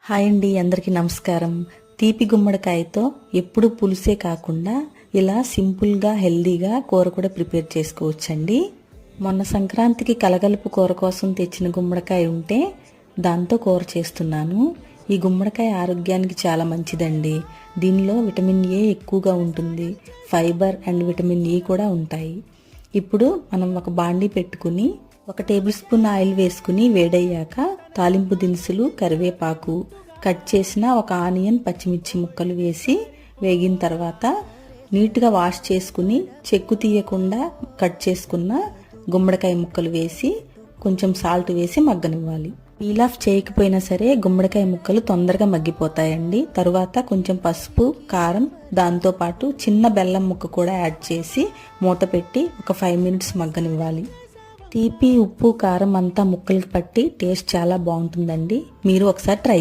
Hi అండి, అందరికీ నమస్కారం. తీపి గుమ్మడికాయతో ఎప్పుడు పులుసే కాకుండా ఇలా సింపుల్గా హెల్దీగా కూర కూడా ప్రిపేర్ చేసుకోవచ్చండి. మొన్న సంక్రాంతికి కలగలుపు కూర కోసం తెచ్చిన గుమ్మడికాయ ఉంటే దాంతో కూర చేస్తున్నాను. ఈ గుమ్మడికాయ ఆరోగ్యానికి చాలా మంచిదండి. దీనిలో విటమిన్ ఏ ఎక్కువగా ఉంటుంది, ఫైబర్ అండ్ విటమిన్ ఈ కూడా ఉంటాయి. ఇప్పుడు మనం ఒక బాండీ పెట్టుకుని 1 టేబుల్ స్పూన్ ఆయిల్ వేసుకుని వేడయ్యాక తాలింపు దినుసులు, కరివేపాకు, కట్ చేసిన ఒక ఆనియన్, పచ్చిమిర్చి ముక్కలు వేసి వేగిన తర్వాత నీట్గా వాష్ చేసుకుని చెక్కు తీయకుండా కట్ చేసుకున్న గుమ్మడికాయ ముక్కలు వేసి కొంచెం సాల్ట్ వేసి మగ్గనివ్వాలి. పీల్ ఆఫ్ చేయకపోయినా సరే గుమ్మడికాయ ముక్కలు తొందరగా మగ్గిపోతాయండి. తరువాత కొంచెం పసుపు, కారం, దాంతోపాటు చిన్న బెల్లం ముక్క కూడా యాడ్ చేసి మూత పెట్టి ఒక 5 మినిట్స్ మగ్గనివ్వాలి. తీపి, ఉప్పు, కారం అంతా ముక్కలకి పట్టి టేస్ట్ చాలా బాగుంటుందండి. మీరు ఒకసారి ట్రై